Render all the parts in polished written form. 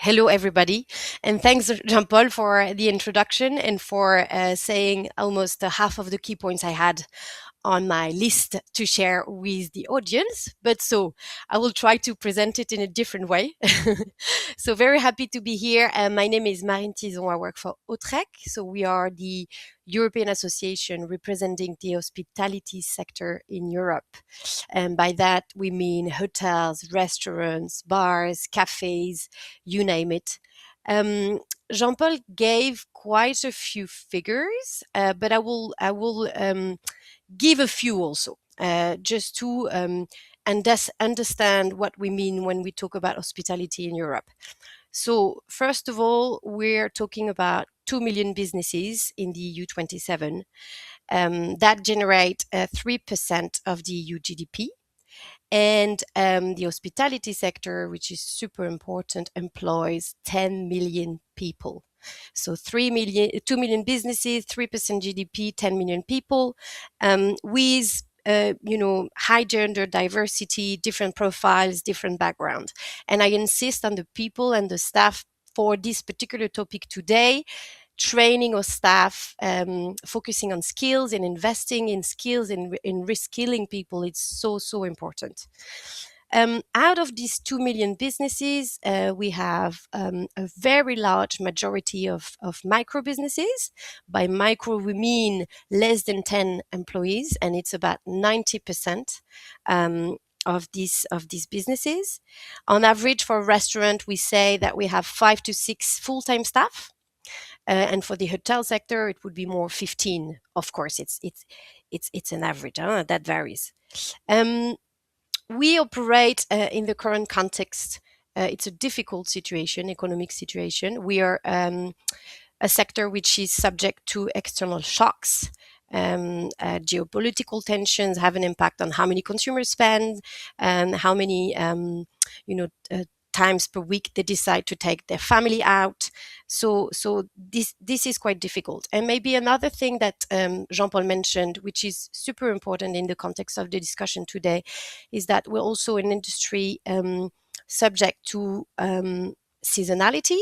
Hello, everybody. And thanks, Jean-Paul, for the introduction and for saying almost half of the key points I had on my list to share with the audience. But so I will try to present it in a different way. So very happy to be here. My name is Marine Thizon. I work for HOTREC. So we are the European association representing the hospitality sector in Europe. And by that, we mean hotels, restaurants, bars, cafes, you name it. Jean-Paul gave quite a few figures, but I will give a few also, just to understand what we mean when we talk about hospitality in Europe. So, first of all, we're talking about 2 million businesses in the EU 27 that generate 3% of the EU GDP. And the hospitality sector, which is super important, employs 10 million people. So 2 million businesses, 3% GDP, 10 million people, with high gender diversity, different profiles, different background. And I insist on the people and the staff for this particular topic today, training our staff, focusing on skills and investing in skills and in reskilling people. It's so important. Out of these 2 million businesses, we have a very large majority of micro businesses. By micro, we mean less than 10 employees, and it's about 90% of these businesses. On average, for a restaurant, we say that we have 5 to 6 full-time staff. And for the hotel sector, it would be more 15. Of course, it's an average, that varies. We operate in the current context. It's a difficult situation, economic situation. We are a sector which is subject to external shocks. Geopolitical tensions have an impact on how many consumers spend and how many, times per week they decide to take their family out. So this is quite difficult. And maybe another thing that Jean-Paul mentioned, which is super important in the context of the discussion today, is that we're also an industry subject to seasonality,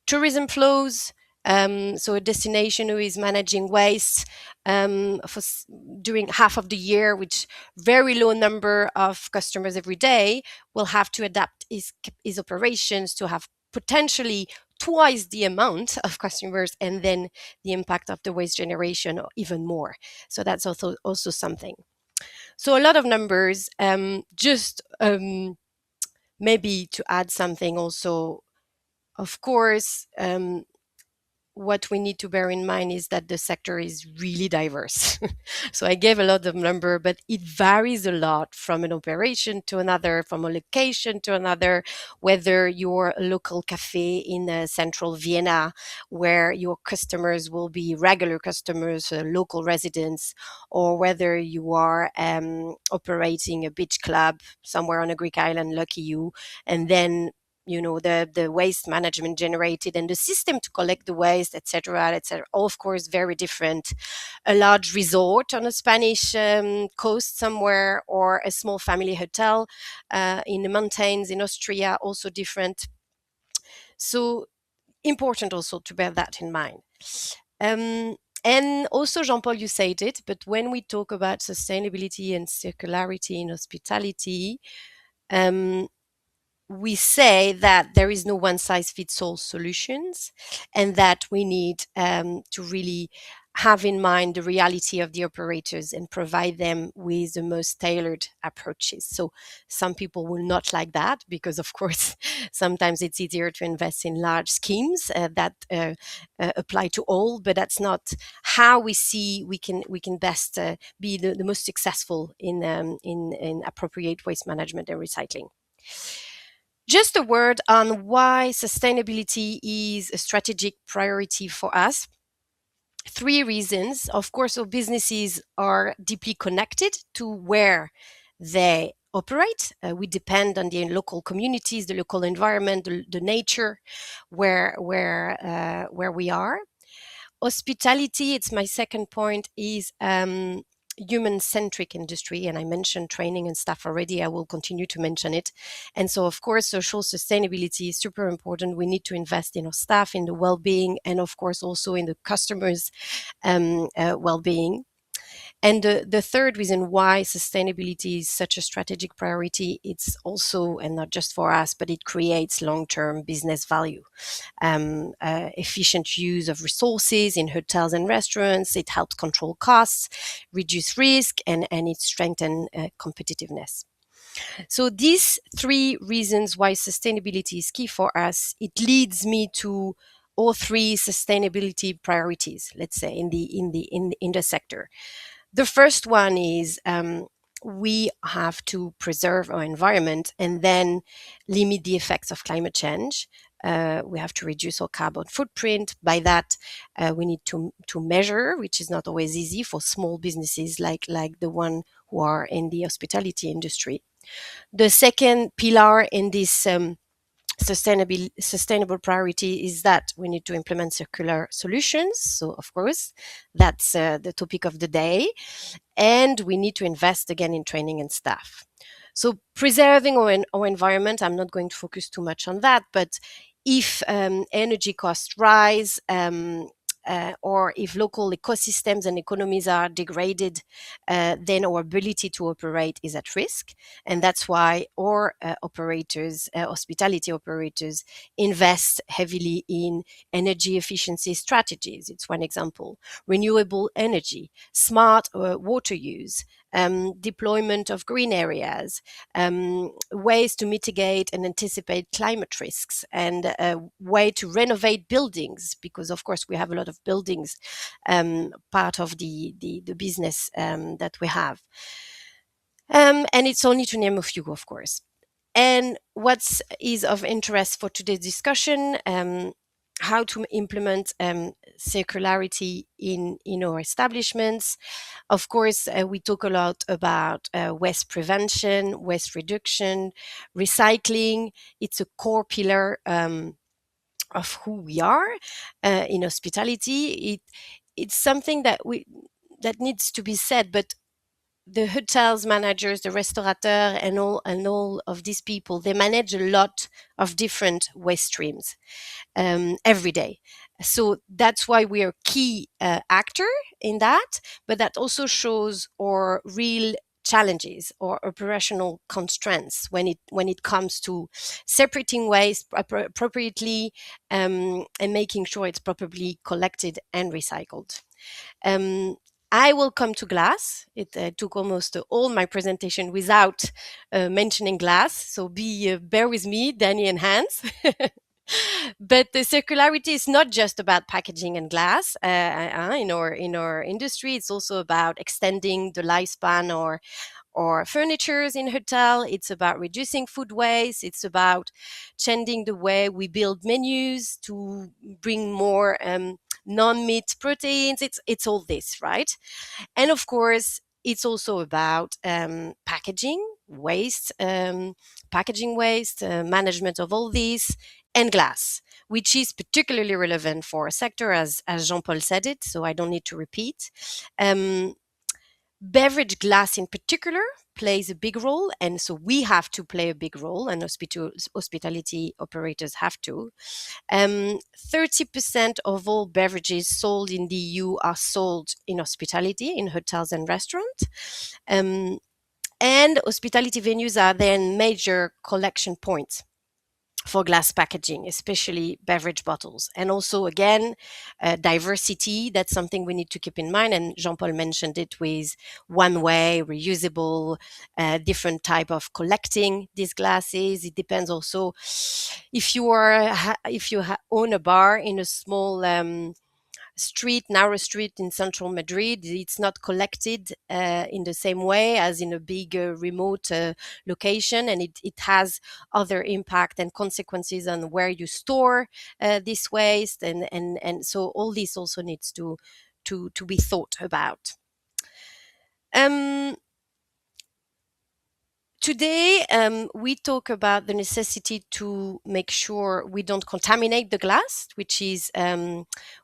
tourism flows. So a destination who is managing waste during half of the year, which very low number of customers every day, will have to adapt his operations to have potentially twice the amount of customers, and then the impact of the waste generation or even more. So that's also something. So a lot of numbers. Just maybe to add something also, of course, what we need to bear in mind is that the sector is really diverse. So I gave a lot of number, but it varies a lot from an operation to another, from a location to another, whether you're a local cafe in central Vienna, where your customers will be regular customers, local residents, or whether you are operating a beach club somewhere on a Greek island, lucky you, and then the waste management generated and the system to collect the waste, etc., all of course very different. A large resort on a Spanish coast somewhere, or a small family hotel in the mountains in Austria, also different. So important also to bear that in mind. And also, Jean-Paul, you said it, but when we talk about sustainability and circularity in hospitality, we say that there is no one size fits all solutions, and that we need to really have in mind the reality of the operators and provide them with the most tailored approaches. So some people will not like that, because of course sometimes it's easier to invest in large schemes that apply to all, but that's not how we see we can best be the most successful in appropriate waste management and recycling. Just a word on why sustainability is a strategic priority for us. 3 reasons. Of course, our businesses are deeply connected to where they operate. We depend on the local communities, the local environment, the nature where we are. Hospitality, it's my second point, is human-centric industry, and I mentioned training and staff already. I will continue to mention it. And so, of course, social sustainability is super important. We need to invest in our staff, in the well-being, and of course also in the customers' well-being. And the third reason why sustainability is such a strategic priority, it's also, and not just for us, but it creates long-term business value. Efficient use of resources in hotels and restaurants, it helps control costs, reduce risk, and it strengthens competitiveness. So these three reasons why sustainability is key for us, it leads me to all three sustainability priorities, let's say, in the sector. The first one is we have to preserve our environment and then limit the effects of climate change. We have to reduce our carbon footprint. By that, we need to measure, which is not always easy for small businesses like the one who are in the hospitality industry. The second pillar in this sustainable priority is that we need to implement circular solutions. So, of course, that's the topic of the day, and we need to invest again in training and staff. So preserving our environment, I'm not going to focus too much on that, but if energy costs rise, or if local ecosystems and economies are degraded, then our ability to operate is at risk. And that's why our operators, hospitality operators, invest heavily in energy efficiency strategies. It's one example. Renewable energy, smart water use, deployment of green areas, ways to mitigate and anticipate climate risks, and a way to renovate buildings, because of course we have a lot of buildings, part of the business that we have. And it's only to name a few, of course. And what is of interest for today's discussion, how to implement circularity in our establishments. Of course, we talk a lot about waste prevention, waste reduction, recycling. It's a core pillar of who we are in hospitality. It's something that needs to be said, but the hotels managers, the restaurateurs, and all of these people, they manage a lot of different waste streams every day. So that's why we are a key actor in that, but that also shows our real challenges or operational constraints when it comes to separating waste appropriately, and making sure it's properly collected and recycled. Um, I will come to glass. It took almost all my presentation without mentioning glass. So bear with me, Danny and Hans. But the circularity is not just about packaging and glass in our industry. It's also about extending the lifespan or furnitures in hotel. It's about reducing food waste. It's about changing the way we build menus to bring more non-meat proteins. It's all this, right? And of course, it's also about packaging waste, management of all these, and glass, which is particularly relevant for a sector, as Jean-Paul said it, so I don't need to repeat. Um, Beverage glass in particular plays a big role, and so we have to play a big role, and hospitality operators have to. 30% of all beverages sold in the EU are sold in hospitality, in hotels and restaurants. And hospitality venues are then major collection points for glass packaging, especially beverage bottles. And also, again, diversity, that's something we need to keep in mind. And Jean-Paul mentioned it with one way, reusable, different type of collecting these glasses. It depends also if you own a bar in a small narrow street in central Madrid, it's not collected in the same way as in a big remote location, and it has other impact and consequences on where you store this waste, and so all this also needs to be thought about. Um, Today, we talk about the necessity to make sure we don't contaminate the glass, which is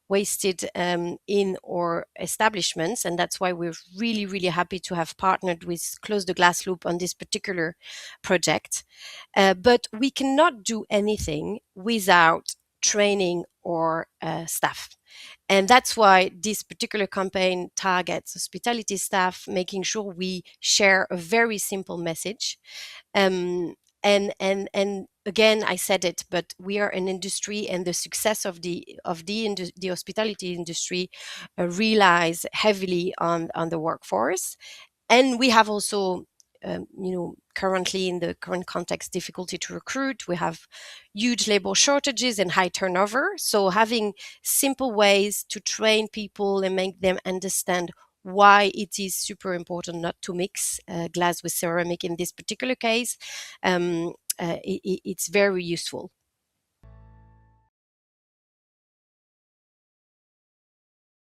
wasted in our establishments. And that's why we're really, really happy to have partnered with Close the Glass Loop on this particular project. But we cannot do anything without training our staff. And that's why this particular campaign targets hospitality staff, making sure we share a very simple message. And again, I said it, but we are an industry, and the success of the hospitality industry relies heavily on the workforce. And we have also currently, in the current context, difficulty to recruit. We have huge labor shortages and high turnover. So having simple ways to train people and make them understand why it is super important not to mix glass with ceramic in this particular case, it's very useful.